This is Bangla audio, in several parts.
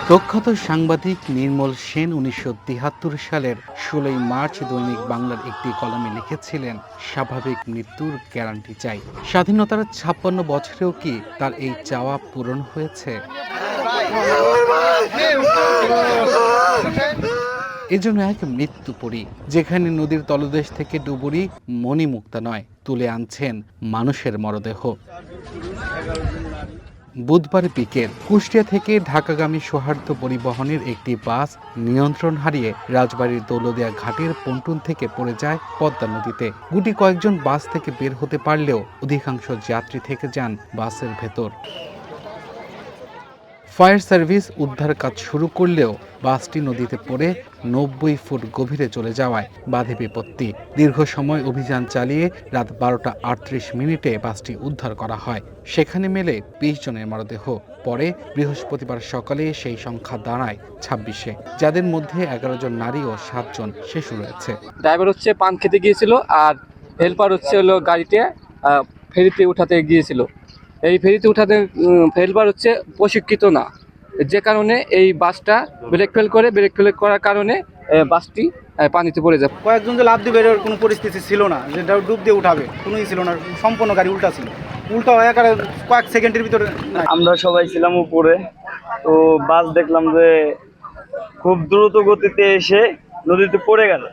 প্রখ্যাত সাংবাদিক নির্মল সেন ১৯৭৩ সালের ১৬ই মার্চ দৈনিক বাংলার একটি কলামে লিখেছিলেন, স্বাভাবিক মৃত্যুর গ্যারান্টি চাই। স্বাধীনতার ৫৬ বছরেও কি তার এই চাওয়া পূরণ হয়েছে? এজন্য এক মৃত্যু পড়ি, যেখানে নদীর তলদেশ থেকে ডুবুরি মণিমুক্তা নয়, তুলে আনছেন মানুষের মরদেহ। বুধবার বিকেল কুষ্টিয়া থেকে ঢাকাগামী সৌহার্দ্য পরিবহনের একটি বাস নিয়ন্ত্রণ হারিয়ে রাজবাড়ীর দৌলদিয়া ঘাটের পন্টুন থেকে পড়ে যায় পদ্মা নদীতে। গুটি কয়েকজন বাস থেকে বের হতে পারলেও অধিকাংশ যাত্রী থেকে যান বাসের ভেতর। ফায়ার সার্ভিস উদ্ধার কাজ শুরু করলেও বাসটি নদীতে পড়ে ৯০ ফুট গভীরে চলে যাওয়ায় বাধে বিপত্তি। দীর্ঘ সময় অভিযান চালিয়ে রাত ১২টা ৩৮ মিনিটে বাসটি উদ্ধার করা হয়। সেখানে মেলে ২০ জনের মরদেহ। পরে বৃহস্পতিবার সকালে সেই সংখ্যা দাঁড়ায় ২৬-এ, যাদের মধ্যে ১১ জন নারী ও ৭ জন শিশু রয়েছে। ড্রাইভার হচ্ছে পান খেতে গিয়েছিল, আর হেল্পার হলো গাড়িতে ফেরিতে উঠাতে গিয়েছিল। এই ফেরিতে উঠাতে হেল্পার হচ্ছে প্রশিক্ষিত না, যে কারণে এই বাসটা ব্রেক ফেল করার কারণে বাসটি পানিতে পড়ে যায়। কয়েকজন যে লাভ দিবে এর কোনো পরিস্থিতি ছিল না, যেটা ডুব দিয়ে উঠাবে কোনোই ছিল না, সম্পূর্ণ গাড়ি উল্টা ছিল। উল্টা হয়ে কয়েক সেকেন্ডের ভিতরে আমরা সবাই ছিলাম উপরে, তো বাস দেখলাম যে খুব দ্রুত গতিতে এসে নদীতে পড়ে গেল।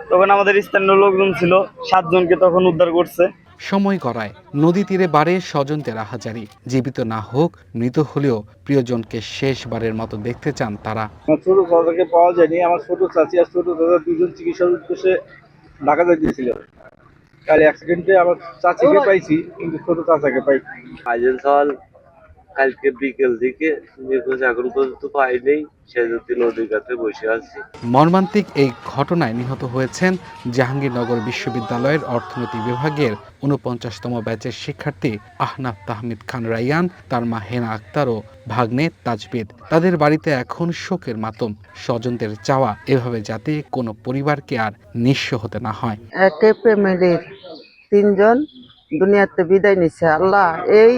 তখন আমাদের স্থানীয় লোকজন ছিল, 7 জনকে তখন উদ্ধার করছে। সময় গড়ায় নদী তীরে বাড়ে স্বজনদের আহাজারি। জীবিত না হোক, মৃত হলেও প্রিয়জনকে শেষবারের মতো দেখতে চান তারা। ছোট চাচাকে পাওয়া যায়নি। আমার ছোট চাচি আর ছোট চাচা দুজন চিকিৎসার উদ্দেশ্যে ঢাকা যাইতেছিল। কাল অ্যাক্সিডেন্টে আমার চাচিকে পাইছি, কিন্তু ছোট চাচাকে পাইছি। আইজেন সওয়াল কালকে বিকেল থেকে নিখোঁজ এখন পর্যন্ত পাইনি, সেজন্য নদীর কাছে বসে আছি। মর্মান্তিক এই ঘটনায় নিহত হয়েছেন জাহাঙ্গীরনগর বিশ্ববিদ্যালয়ের অর্থনীতি বিভাগের ৪৯তম ব্যাচের শিক্ষার্থী আহনাফ তাহমিদ খান রাইয়ান, তার মা হেনা আক্তার ও ভাগ্নে তাজবিদ। তাদের বাড়িতে এখন শোকের মাতম। স্বজনদের চাওয়া, এভাবে যাতে কোনো পরিবারকে আর নিঃস্ব হতে না হয়। একে ফ্যামিলির 3 জন দুনিয়াতে বিদায় নিচ্ছে। আল্লাহ এই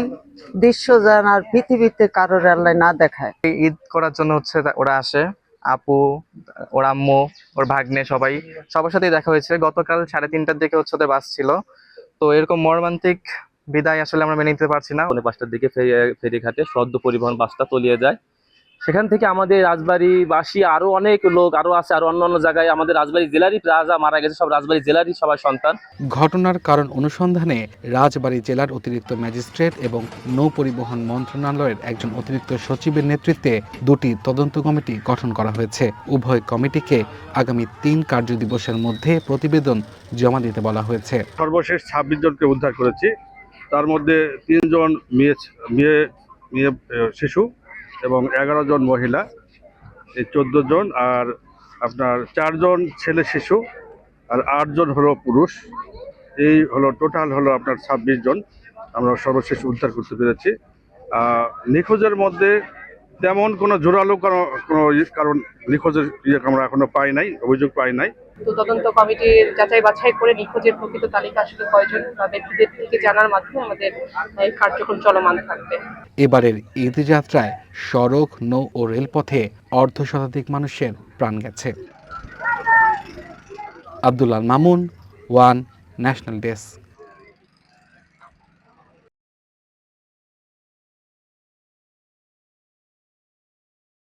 দৃশ্য যেন আর পৃথিবীতে কারোর আল্লাহ না দেখায়। ঈদ করার জন্য হচ্ছে ওরা আসে, আপু, ওর আম্মু, ওর ভাগ্নে, সবার সাথেই দেখা হয়েছে। গতকাল 3:30টার দিকে হচ্ছে ওদের বাস ছিল। তো এরকম মর্মান্তিক বিদায় আসলে আমরা মেনে নিতে পারছি না। ৫টার দিকে ফেরিঘাটে সদ্য পরিবহন বাসটা তলিয়ে যায়। সেখান থেকে আমাদের রাজবাড়িবাসী আরো অনেক লোক আরো আছে, আরো অন্যান্য জায়গায় আমাদের রাজবাড়ী জেলারই রাজা মারা গেছে, সব রাজবাড়ী জেলারই সবাই সন্তান। ঘটনার কারণ অনুসন্ধানে রাজবাড়ী জেলার অতিরিক্ত ম্যাজিস্ট্রেট এবং নৌ পরিবহন মন্ত্রণালয়ের একজন অতিরিক্ত সচিবের নেতৃত্বে 2টি তদন্ত কমিটি গঠন করা হয়েছে। উভয় কমিটিকে আগামী 3 কার্যদিবসের মধ্যে প্রতিবেদন জমা দিতে বলা হয়েছে। সর্বশেষ 26 জনকে উদ্ধার করেছি। তার মধ্যে 3 জন মেয়ে শিশু এবং 11 জন মহিলা, এই 14 জন, আর আপনার 4 জন ছেলে শিশু আর 8 জন হলো পুরুষ। এই হলো টোটাল হলো আপনার 26 জন আমরা সর্বশেষ উদ্ধার করতে পেরেছি। নিখোঁজের মধ্যে তেমন কোনো জোরালো কারণ নিখোঁজের আমরা এখনো পাই নাই, অভিযোগ পাই নাই। তো তদন্ত কমিটির যাচাই বাছাই করে নিখোঁজের প্রকৃত তালিকা আসলে কয়জন বা ব্যক্তিদের থেকে জানার মাধ্যমে আমাদের এই কার্যক্রম চলমান থাকবে। এবারের ঈদযাত্রায় সড়ক, নৌ ও রেলপথে অর্ধশতাধিক মানুষের প্রাণ গেছে। Abdullah Mamun, one national desk.